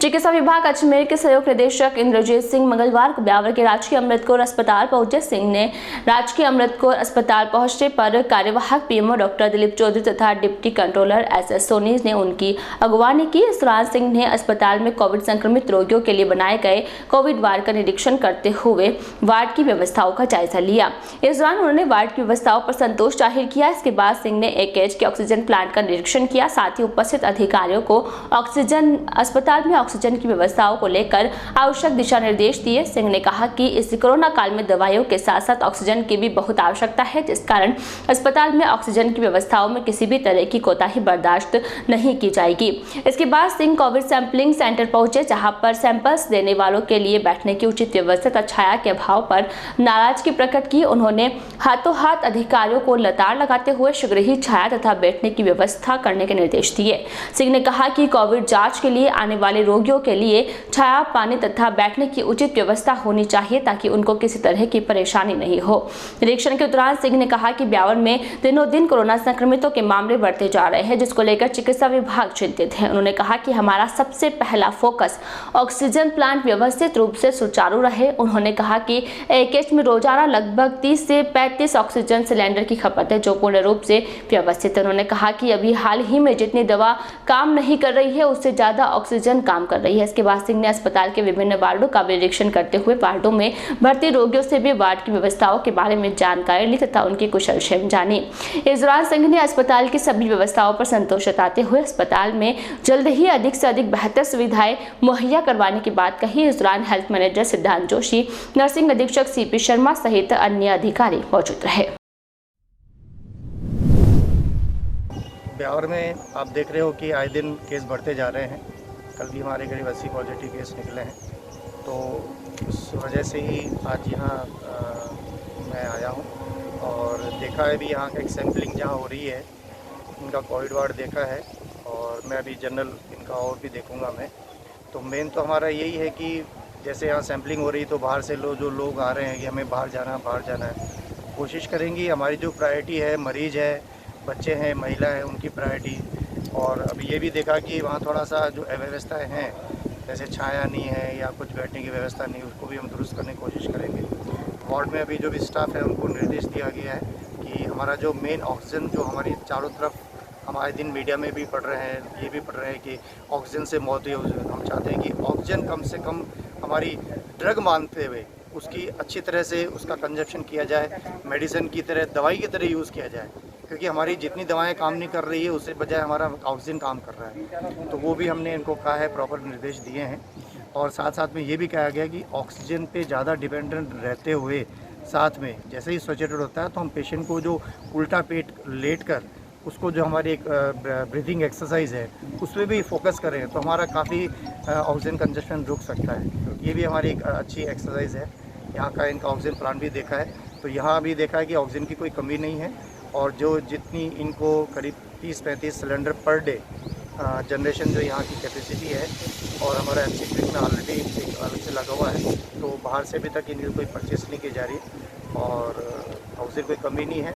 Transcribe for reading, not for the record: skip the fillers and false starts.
चिकित्सा विभाग अजमेर के सहयोग निदेशक इंद्रजीत सिंह मंगलवार को ब्यावर के राजकीय अमृत कौर अस्पताल पहुंचे। सिंह ने राजकीय अमृत कौर अस्पताल पहुंचने पर कार्यवाहक पीएमओ डॉक्टर दिलीप चौधरी तथा डिप्टी कंट्रोलर एसएस सोनी ने उनकी अगवानी की। इस दौरान सिंह ने अस्पताल में कोविड संक्रमित रोगियों के लिए बनाए गए कोविड वार्ड का निरीक्षण करते हुए वार्ड की व्यवस्थाओं का जायजा लिया। इस दौरान उन्होंने वार्ड की व्यवस्थाओं पर संतोष जाहिर किया। इसके बाद सिंह ने AKH के ऑक्सीजन प्लांट का निरीक्षण किया। साथ ही उपस्थित अधिकारियों को अस्पताल में ऑक्सीजन की व्यवस्थाओं को लेकर आवश्यक दिशा निर्देश दिए। सिंह ने कहा कि इस कोरोना काल में दवाइयों के साथ साथ ऑक्सीजन की भी बहुत आवश्यकता है, जिस कारण अस्पताल में ऑक्सीजन की व्यवस्थाओं में किसी भी तरह की कोताही बर्दाश्त नहीं की जाएगी। इसके बाद सिंह कोविड सैंपलिंग सेंटर पहुंचे, जहां पर सैंपल्स देने वालों के लिए बैठने की उचित व्यवस्था तथा छाया के अभाव पर नाराजगी प्रकट की। उन्होंने हाथों हाथ अधिकारियों को लताड़ लगाते हुए शीघ्र ही छाया तथा बैठने की व्यवस्था करने के निर्देश दिए। सिंह ने कहा कि कोविड जांच के लिए आने वाले रोगियों के लिए छाया, पानी तथा बैठने की उचित व्यवस्था होनी चाहिए ताकि उनको किसी तरह की परेशानी नहीं हो। निरीक्षण के दौरान सिंह ने कहा कि ब्यावर में दिनों दिन कोरोना संक्रमितों के मामले बढ़ते जा रहे हैं, जिसको लेकर चिकित्सा विभाग चिंतित है। उन्होंने कहा कि हमारा सबसे पहला फोकस ऑक्सीजन प्लांट व्यवस्थित रूप से सुचारू रहे। उन्होंने कहा कि AKH में रोजाना लगभग 30 से 35 ऑक्सीजन सिलेंडर की खपत है, जो पूर्ण रूप से व्यवस्थित है। उन्होंने कहा कि अभी हाल ही में जितनी दवा काम नहीं कर रही है, उससे ज्यादा ऑक्सीजन काम कर रही है। इसके बाद सिंह ने अस्पताल के विभिन्न वार्डों का निरीक्षण करते हुए वार्डों में भर्ती रोगियों से भी वार्ड की व्यवस्थाओं के बारे में जानकारी ली तथा उनकी कुशल क्षेम जानी। इस दौरान सिंह ने अस्पताल की सभी व्यवस्थाओं पर संतोष जताते हुए अस्पताल में जल्द ही अधिक से अधिक बेहतर सुविधाएं मुहैया करवाने की बात कही। इस दौरान हेल्थ मैनेजर सिद्धांत जोशी, नर्सिंग अधीक्षक CP शर्मा सहित अन्य अधिकारी मौजूद रहे। ब्यावर में आप देख रहे हो कि आए दिन केस बढ़ते जा रहे हैं। कल भी हमारे करीब 80 पॉजिटिव केस निकले हैं, तो उस वजह से ही आज यहाँ मैं आया हूँ और देखा है भी यहाँ का एक सैम्पलिंग जहाँ हो रही है, इनका कोविड वार्ड देखा है और मैं अभी जनरल इनका और भी देखूँगा मैं। तो मेन तो हमारा यही है कि जैसे यहाँ सैम्पलिंग हो रही है तो बाहर से जो लोग आ रहे हैं कि हमें बाहर जाना है, कोशिश करेंगे। हमारी जो प्रायोरिटी है मरीज़ है, बच्चे हैं, महिला है, उनकी प्रायोरिटी। और अभी ये भी देखा कि वहाँ थोड़ा सा जो अव्यवस्थाएँ हैं, जैसे छाया नहीं है या कुछ बैठने की व्यवस्था नहीं, उसको भी हम दुरुस्त करने की कोशिश करेंगे। वार्ड में अभी जो भी स्टाफ है उनको निर्देश दिया गया है कि हमारा जो मेन ऑक्सीजन जो हमारी चारों तरफ हम आए दिन मीडिया में भी पढ़ रहे हैं, ये भी पढ़ रहे हैं कि ऑक्सीजन से मौत हुई। हम चाहते हैं कि ऑक्सीजन कम से कम हमारी ड्रग मानते हुए उसकी अच्छी तरह से उसका कंजप्शन किया जाए, मेडिसिन की तरह, दवाई की तरह यूज़ किया जाए, क्योंकि हमारी जितनी दवाएं काम नहीं कर रही है उससे बजाय हमारा ऑक्सीजन काम कर रहा है। तो वो भी हमने इनको कहा है, प्रॉपर निर्देश दिए हैं। और साथ साथ में ये भी कहा गया कि ऑक्सीजन पे ज़्यादा डिपेंडेंट रहते हुए साथ में जैसे ही सचेटेड होता है तो हम पेशेंट को जो उल्टा पेट लेट कर उसको जो हमारी एक ब्रीथिंग एक्सरसाइज है उसमें भी फोकस करें तो हमारा काफ़ी ऑक्सीजन कंजप्शन रुक सकता है। ये भी हमारी एक अच्छी एक्सरसाइज है। यहाँ का इनका ऑक्सीजन प्लांट भी देखा है, तो यहाँ भी देखा है कि ऑक्सीजन की कोई कमी नहीं है। और जो जितनी इनको करीब 30-35 सिलेंडर पर डे जनरेशन जो यहाँ की कैपेसिटी है, और हमारा एमसीक्यू में ऑलरेडी अलग से लगा हुआ है, तो बाहर से भी तक इनकी कोई परचेस नहीं की जा रही और ऑक्सीजन कोई कमी नहीं है।